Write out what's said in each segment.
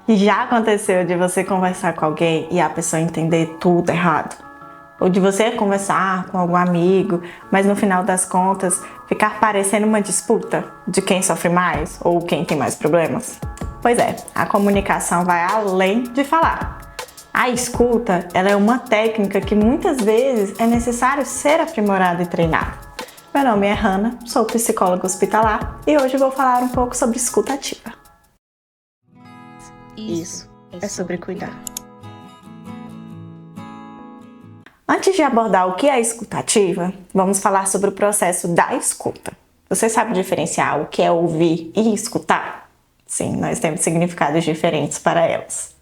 Já aconteceu de você conversar com alguém e a pessoa entender tudo errado? Ou de você conversar com algum amigo, mas no final das contas ficar parecendo uma disputa de quem sofre mais ou quem tem mais problemas? Pois é, a comunicação vai além de falar. A escuta, ela é uma técnica que muitas vezes é necessário ser aprimorada e treinada. Meu nome é Hannah, sou psicóloga hospitalar e hoje vou falar um pouco sobre escuta ativa. Isso é sobre cuidar. Antes de abordar o que é escuta ativa, vamos falar sobre o processo da escuta. Você sabe diferenciar o que é ouvir e escutar? Sim, nós temos significados diferentes para elas.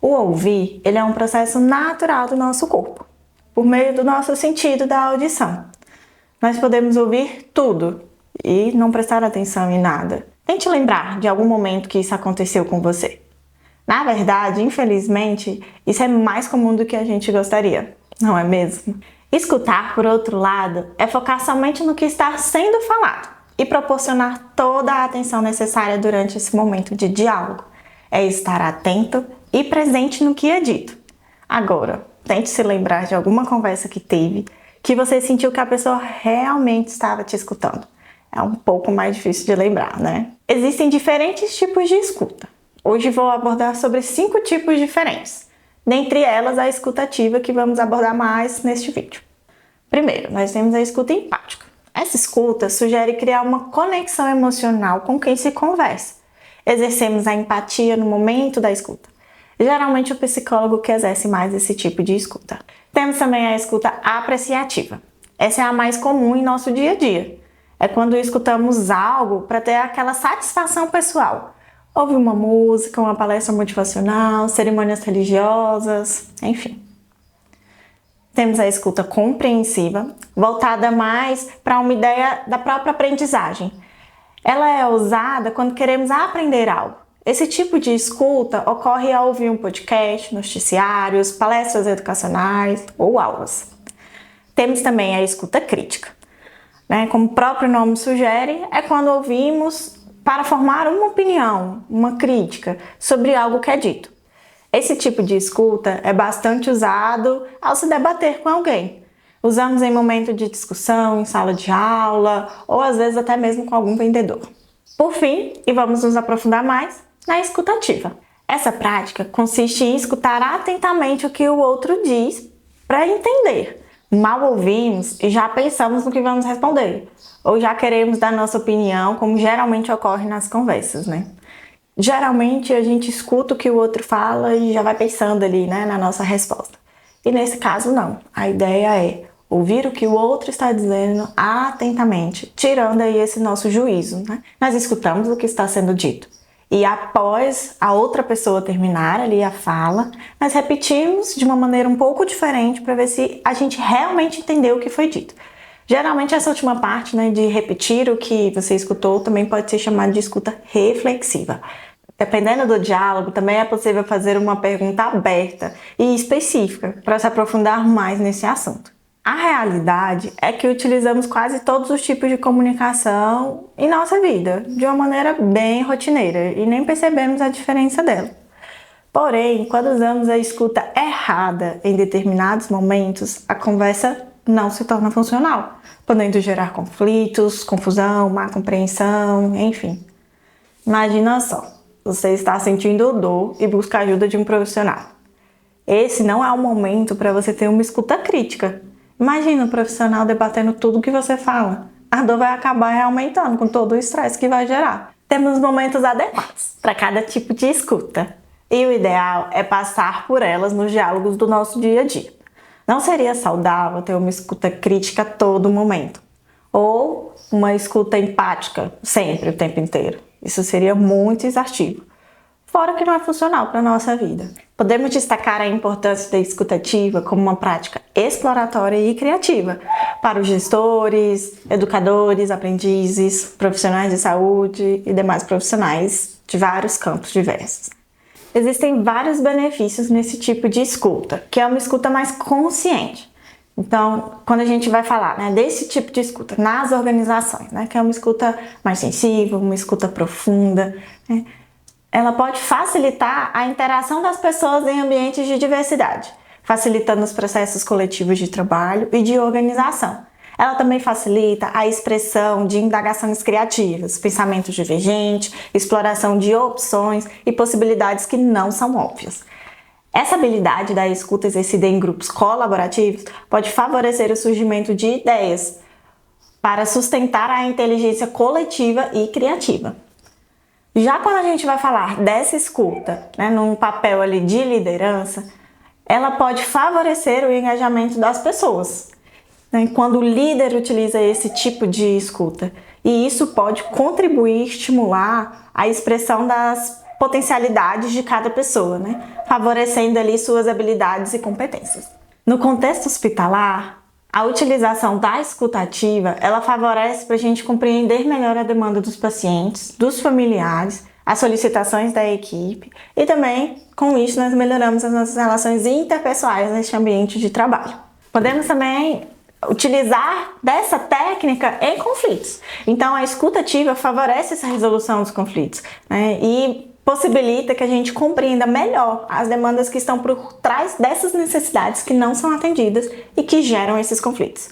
O ouvir, ele é um processo natural do nosso corpo, por meio do nosso sentido da audição. Nós podemos ouvir tudo e não prestar atenção em nada. Tente lembrar de algum momento que isso aconteceu com você. Na verdade, infelizmente, isso é mais comum do que a gente gostaria, não é mesmo? Escutar, por outro lado, é focar somente no que está sendo falado e proporcionar toda a atenção necessária durante esse momento de diálogo. É estar atento e presente no que é dito. Agora, tente se lembrar de alguma conversa que teve, que você sentiu que a pessoa realmente estava te escutando. É um pouco mais difícil de lembrar, né? Existem diferentes tipos de escuta. Hoje vou abordar sobre 5 tipos diferentes. Dentre elas, a escuta ativa, que vamos abordar mais neste vídeo. Primeiro, nós temos a escuta empática. Essa escuta sugere criar uma conexão emocional com quem se conversa. Exercemos a empatia no momento da escuta. Geralmente o psicólogo que exerce mais esse tipo de escuta. Temos também a escuta apreciativa. Essa é a mais comum em nosso dia a dia. É quando escutamos algo para ter aquela satisfação pessoal. Ouvir uma música, uma palestra motivacional, cerimônias religiosas, enfim. Temos a escuta compreensiva, voltada mais para uma ideia da própria aprendizagem. Ela é usada quando queremos aprender algo. Esse tipo de escuta ocorre ao ouvir um podcast, noticiários, palestras educacionais ou aulas. Temos também a escuta crítica. Como o próprio nome sugere, é quando ouvimos para formar uma opinião, uma crítica sobre algo que é dito. Esse tipo de escuta é bastante usado ao se debater com alguém. Usamos em momento de discussão, em sala de aula ou às vezes até mesmo com algum vendedor. Por fim, e vamos nos aprofundar mais, na escuta ativa. Essa prática consiste em escutar atentamente o que o outro diz para entender. Mal ouvimos e já pensamos no que vamos responder, ou já queremos dar nossa opinião, como geralmente ocorre nas conversas, Geralmente a gente escuta o que o outro fala e já vai pensando ali, na nossa resposta. E nesse caso não, a ideia é ouvir o que o outro está dizendo atentamente, tirando aí esse nosso juízo, Nós escutamos o que está sendo dito. E após a outra pessoa terminar ali a fala, nós repetimos de uma maneira um pouco diferente para ver se a gente realmente entendeu o que foi dito. Geralmente essa última parte, de repetir o que você escutou, também pode ser chamada de escuta reflexiva. Dependendo do diálogo, também é possível fazer uma pergunta aberta e específica para se aprofundar mais nesse assunto. A realidade é que utilizamos quase todos os tipos de comunicação em nossa vida, de uma maneira bem rotineira, e nem percebemos a diferença dela. Porém, quando usamos a escuta errada em determinados momentos, a conversa não se torna funcional, podendo gerar conflitos, confusão, má compreensão, enfim. Imagina só, você está sentindo dor e busca a ajuda de um profissional. Esse não é o momento para você ter uma escuta crítica. Imagina um profissional debatendo tudo que você fala. A dor vai acabar aumentando com todo o estresse que vai gerar. Temos momentos adequados para cada tipo de escuta. E o ideal é passar por elas nos diálogos do nosso dia a dia. Não seria saudável ter uma escuta crítica a todo momento. Ou uma escuta empática sempre, o tempo inteiro. Isso seria muito exaustivo. Fora que não é funcional para a nossa vida. Podemos destacar a importância da escuta ativa como uma prática exploratória e criativa para os gestores, educadores, aprendizes, profissionais de saúde e demais profissionais de vários campos diversos. Existem vários benefícios nesse tipo de escuta, que é uma escuta mais consciente. Então, quando a gente vai falar desse tipo de escuta nas organizações, que é uma escuta mais sensível, uma escuta profunda, ela pode facilitar a interação das pessoas em ambientes de diversidade, facilitando os processos coletivos de trabalho e de organização. Ela também facilita a expressão de indagações criativas, pensamento divergente, exploração de opções e possibilidades que não são óbvias. Essa habilidade da escuta exercida em grupos colaborativos pode favorecer o surgimento de ideias para sustentar a inteligência coletiva e criativa. Já quando a gente vai falar dessa escuta, num papel ali de liderança, ela pode favorecer o engajamento das pessoas. Quando o líder utiliza esse tipo de escuta. E isso pode contribuir, estimular a expressão das potencialidades de cada pessoa, favorecendo ali suas habilidades e competências. No contexto hospitalar, a utilização da escuta ativa, ela favorece para a gente compreender melhor a demanda dos pacientes, dos familiares, as solicitações da equipe e também, com isso, nós melhoramos as nossas relações interpessoais neste ambiente de trabalho. Podemos também utilizar dessa técnica em conflitos. Então, a escuta ativa favorece essa resolução dos conflitos, e possibilita que a gente compreenda melhor as demandas que estão por trás dessas necessidades que não são atendidas e que geram esses conflitos.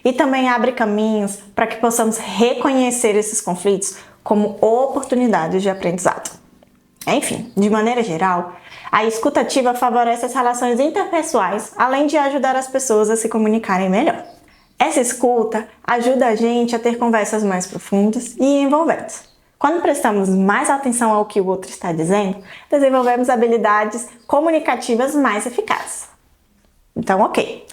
E também abre caminhos para que possamos reconhecer esses conflitos como oportunidades de aprendizado. Enfim, de maneira geral, a escuta ativa favorece as relações interpessoais, além de ajudar as pessoas a se comunicarem melhor. Essa escuta ajuda a gente a ter conversas mais profundas e envolventes. Quando prestamos mais atenção ao que o outro está dizendo, desenvolvemos habilidades comunicativas mais eficazes. Então, ok,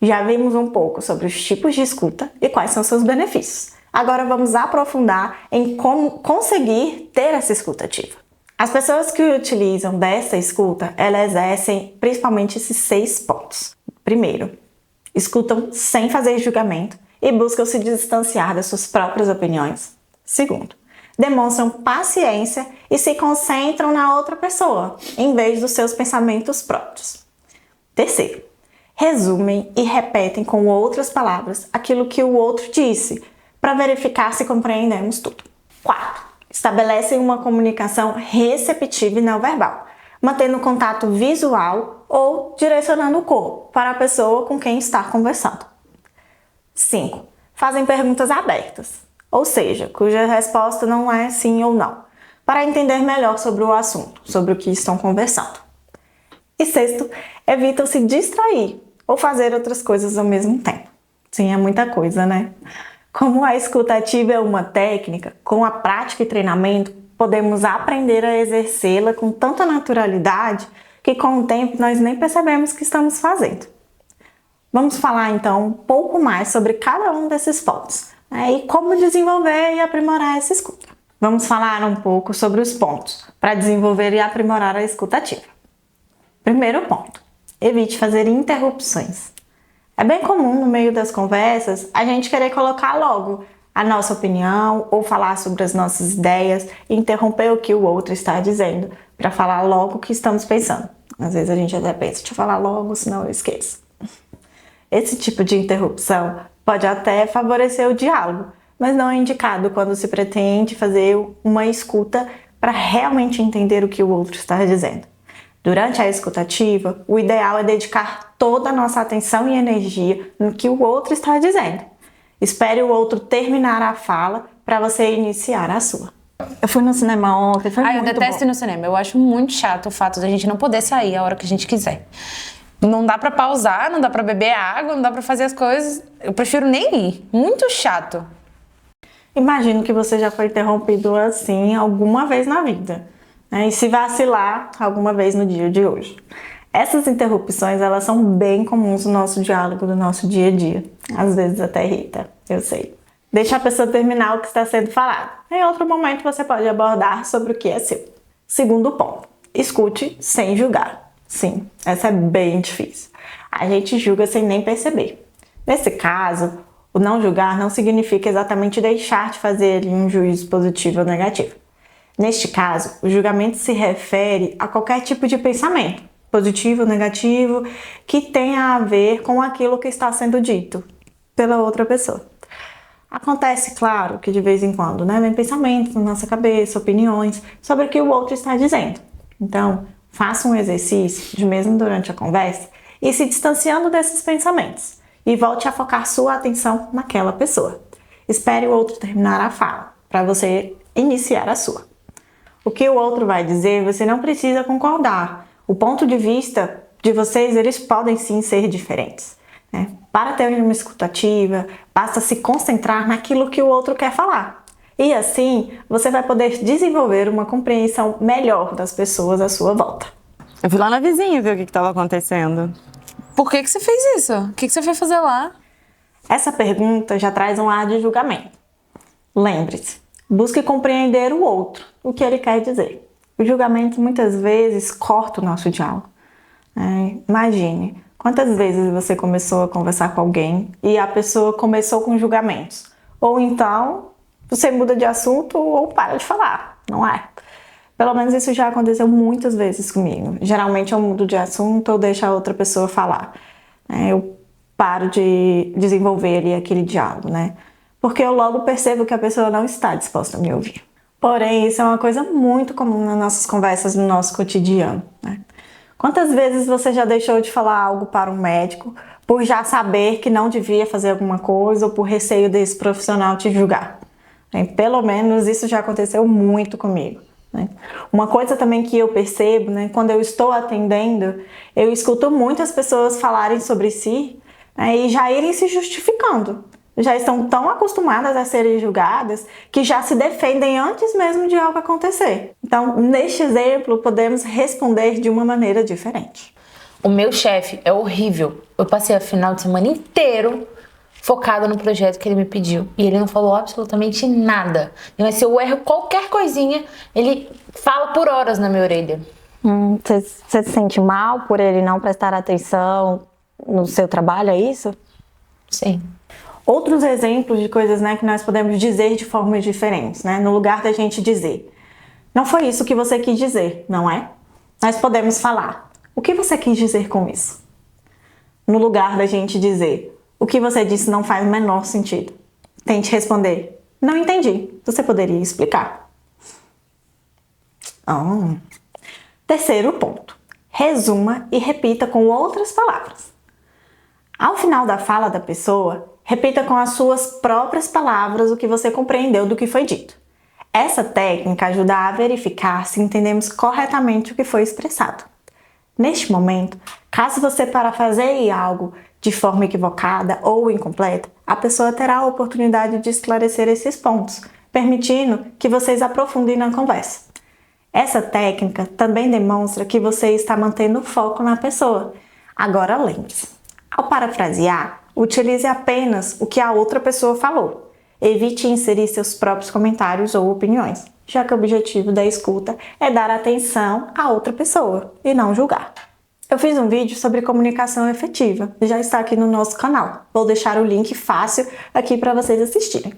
já vimos um pouco sobre os tipos de escuta e quais são seus benefícios. Agora vamos aprofundar em como conseguir ter essa escuta ativa. As pessoas que utilizam dessa escuta, elas exercem principalmente esses 6 pontos. Primeiro, escutam sem fazer julgamento e buscam se distanciar das suas próprias opiniões. Segundo, demonstram paciência e se concentram na outra pessoa, em vez dos seus pensamentos próprios. Terceiro, resumem e repetem com outras palavras aquilo que o outro disse, para verificar se compreendemos tudo. Quarto, estabelecem uma comunicação receptiva e não verbal, mantendo contato visual ou direcionando o corpo para a pessoa com quem está conversando. 5. Fazem perguntas abertas, ou seja, cuja resposta não é sim ou não, para entender melhor sobre o assunto, sobre o que estão conversando. E sexto, evitam se distrair ou fazer outras coisas ao mesmo tempo. Sim, é muita coisa, Como a escuta ativa é uma técnica, com a prática e treinamento, podemos aprender a exercê-la com tanta naturalidade que com o tempo nós nem percebemos que estamos fazendo. Vamos falar então um pouco mais sobre cada um desses pontos, e como desenvolver e aprimorar essa escuta. Vamos falar um pouco sobre os pontos para desenvolver e aprimorar a escuta ativa. Primeiro ponto, evite fazer interrupções. É bem comum no meio das conversas a gente querer colocar logo a nossa opinião ou falar sobre as nossas ideias e interromper o que o outro está dizendo para falar logo o que estamos pensando. Às vezes a gente até pensa, deixa eu falar logo, senão eu esqueço. Esse tipo de interrupção pode até favorecer o diálogo, mas não é indicado quando se pretende fazer uma escuta para realmente entender o que o outro está dizendo. Durante a escuta ativa, o ideal é dedicar toda a nossa atenção e energia no que o outro está dizendo. Espere o outro terminar a fala para você iniciar a sua. Eu fui no cinema ontem, foi muito bom. Eu detesto ir no cinema. Eu acho muito chato o fato de a gente não poder sair a hora que a gente quiser. Não dá pra pausar, não dá pra beber água, não dá pra fazer as coisas. Eu prefiro nem ir. Muito chato. Imagino que você já foi interrompido assim alguma vez na vida, E se vacilar alguma vez no dia de hoje. Essas interrupções, elas são bem comuns no nosso diálogo, do nosso dia a dia. Às vezes até irrita, eu sei. Deixa a pessoa terminar o que está sendo falado. Em outro momento você pode abordar sobre o que é seu. Segundo ponto, escute sem julgar. Sim, essa é bem difícil. A gente julga sem nem perceber. Nesse caso, o não julgar não significa exatamente deixar de fazer um juízo positivo ou negativo. Neste caso, o julgamento se refere a qualquer tipo de pensamento, positivo ou negativo, que tenha a ver com aquilo que está sendo dito pela outra pessoa. Acontece, claro, que de vez em quando, né, vem pensamentos na nossa cabeça, opiniões sobre o que o outro está dizendo. Então, faça um exercício de mesmo durante a conversa e se distanciando desses pensamentos e volte a focar sua atenção naquela pessoa. Espere o outro terminar a fala para você iniciar a sua. O que o outro vai dizer, você não precisa concordar. O ponto de vista de vocês, eles podem sim ser diferentes. Para ter uma escuta ativa, basta se concentrar naquilo que o outro quer falar. E assim, você vai poder desenvolver uma compreensão melhor das pessoas à sua volta. Eu fui lá na vizinha ver o que estava acontecendo. Por que você fez isso? O que você foi fazer lá? Essa pergunta já traz um ar de julgamento. Lembre-se, busque compreender o outro, o que ele quer dizer. O julgamento muitas vezes corta o nosso diálogo. Imagine, quantas vezes você começou a conversar com alguém e a pessoa começou com julgamentos? Ou então, você muda de assunto ou para de falar, não é? Pelo menos isso já aconteceu muitas vezes comigo. Geralmente eu mudo de assunto ou deixo a outra pessoa falar. Eu paro de desenvolver ali aquele diálogo, né? Porque eu logo percebo que a pessoa não está disposta a me ouvir. Porém, isso é uma coisa muito comum nas nossas conversas, no nosso cotidiano, né? Quantas vezes você já deixou de falar algo para um médico por já saber que não devia fazer alguma coisa ou por receio desse profissional te julgar? Pelo menos isso já aconteceu muito comigo. Uma coisa também que eu percebo, quando eu estou atendendo, eu escuto muitas pessoas falarem sobre si e já irem se justificando. Já estão tão acostumadas a serem julgadas que já se defendem antes mesmo de algo acontecer. Então, neste exemplo, podemos responder de uma maneira diferente. O meu chefe é horrível. Eu passei o final de semana inteiro focada no projeto que ele me pediu. E ele não falou absolutamente nada. Mas se eu erro qualquer coisinha, ele fala por horas na minha orelha. Você se sente mal por ele não prestar atenção no seu trabalho, é isso? Sim. Outros exemplos de coisas que nós podemos dizer de formas diferentes, no lugar da gente dizer: não foi isso que você quis dizer, não é? Nós podemos falar: o que você quis dizer com isso? No lugar da gente dizer: o que você disse não faz o menor sentido, tente responder: não entendi, você poderia explicar? Terceiro ponto: resuma e repita com outras palavras. Ao final da fala da pessoa, repita com as suas próprias palavras o que você compreendeu do que foi dito. Essa técnica ajuda a verificar se entendemos corretamente o que foi expressado. Neste momento, caso você parafraseie algo de forma equivocada ou incompleta, a pessoa terá a oportunidade de esclarecer esses pontos, permitindo que vocês aprofundem na conversa. Essa técnica também demonstra que você está mantendo o foco na pessoa. Agora lembre-se, ao parafrasear, utilize apenas o que a outra pessoa falou. Evite inserir seus próprios comentários ou opiniões, já que o objetivo da escuta é dar atenção à outra pessoa e não julgar. Eu fiz um vídeo sobre comunicação efetiva, já está aqui no nosso canal. Vou deixar o link fácil aqui para vocês assistirem.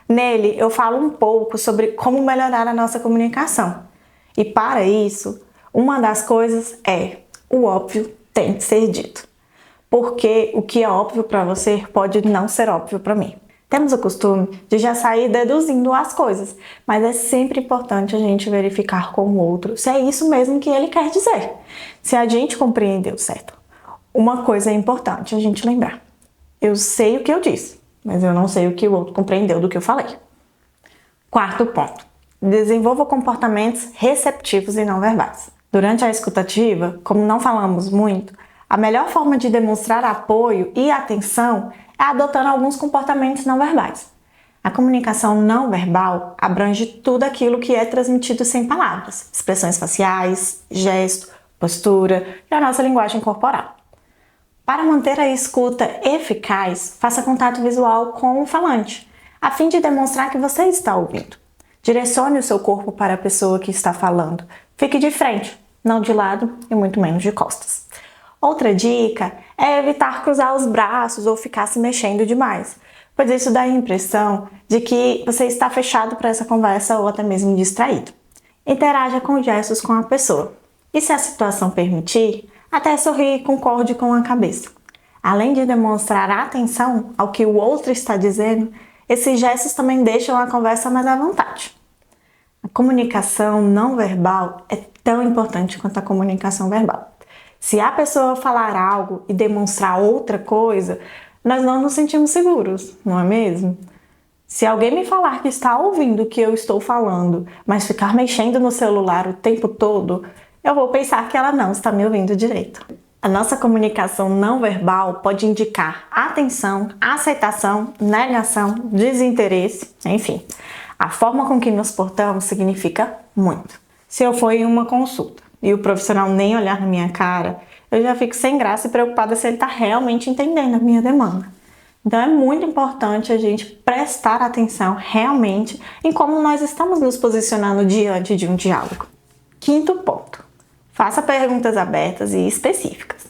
Nele eu falo um pouco sobre como melhorar a nossa comunicação. E para isso, uma das coisas é: o óbvio tem que ser dito. Porque o que é óbvio para você pode não ser óbvio para mim. Temos o costume de já sair deduzindo as coisas, mas é sempre importante a gente verificar com o outro se é isso mesmo que ele quer dizer, se a gente compreendeu certo. Uma coisa é importante a gente lembrar: eu sei o que eu disse, mas eu não sei o que o outro compreendeu do que eu falei. Quarto ponto: desenvolva comportamentos receptivos e não verbais. Durante a escutativa, como não falamos muito, a melhor forma de demonstrar apoio e atenção é adotando alguns comportamentos não verbais. A comunicação não verbal abrange tudo aquilo que é transmitido sem palavras: expressões faciais, gesto, postura e a nossa linguagem corporal. Para manter a escuta eficaz, faça contato visual com o falante, a fim de demonstrar que você está ouvindo. Direcione o seu corpo para a pessoa que está falando. Fique de frente, não de lado e muito menos de costas. Outra dica é evitar cruzar os braços ou ficar se mexendo demais, pois isso dá a impressão de que você está fechado para essa conversa ou até mesmo distraído. Interaja com gestos com a pessoa e, se a situação permitir, até sorrir e concorde com a cabeça. Além de demonstrar atenção ao que o outro está dizendo, Esses gestos também deixam a conversa mais à vontade. A comunicação não verbal é tão importante quanto a comunicação verbal. Se a pessoa falar algo e demonstrar outra coisa, nós não nos sentimos seguros, não é mesmo? Se alguém me falar que está ouvindo o que eu estou falando, mas ficar mexendo no celular o tempo todo, eu vou pensar que ela não está me ouvindo direito. A nossa comunicação não verbal pode indicar atenção, aceitação, negação, desinteresse, enfim. A forma com que nos portamos significa muito. Se eu for em uma consulta e o profissional nem olhar na minha cara, eu já fico sem graça e preocupada se ele está realmente entendendo a minha demanda. Então é muito importante a gente prestar atenção realmente em como nós estamos nos posicionando diante de um diálogo. Quinto ponto. Faça perguntas abertas e específicas.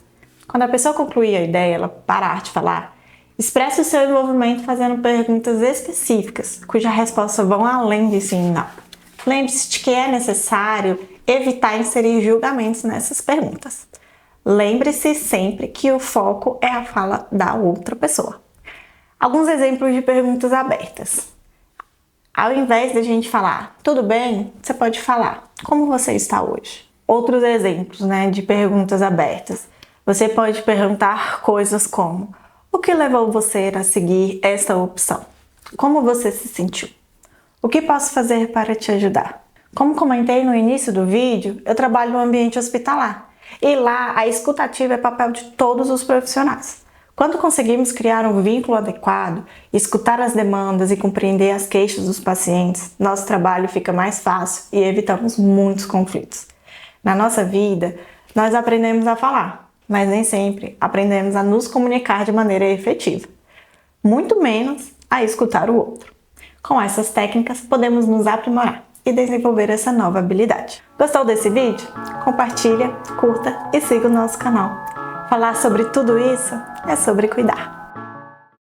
Quando a pessoa concluir a ideia, ela parar de falar, expresse o seu envolvimento fazendo perguntas específicas, cuja resposta vão além de sim e não. Lembre-se de que é necessário evitar inserir julgamentos nessas perguntas. Lembre-se sempre que o foco é a fala da outra pessoa. Alguns exemplos de perguntas abertas. Ao invés de a gente falar, tudo bem? Você pode falar, como você está hoje? Outros exemplos, de perguntas abertas. Você pode perguntar coisas como, o que levou você a seguir esta opção? Como você se sentiu? O que posso fazer para te ajudar? Como comentei no início do vídeo, eu trabalho no ambiente hospitalar. E lá, a escuta ativa é papel de todos os profissionais. Quando conseguimos criar um vínculo adequado, escutar as demandas e compreender as queixas dos pacientes, nosso trabalho fica mais fácil e evitamos muitos conflitos. Na nossa vida, nós aprendemos a falar, mas nem sempre aprendemos a nos comunicar de maneira efetiva. Muito menos a escutar o outro. Com essas técnicas, podemos nos aprimorar e desenvolver essa nova habilidade. Gostou desse vídeo? Compartilha, curta e siga o nosso canal. Falar sobre tudo isso é sobre cuidar.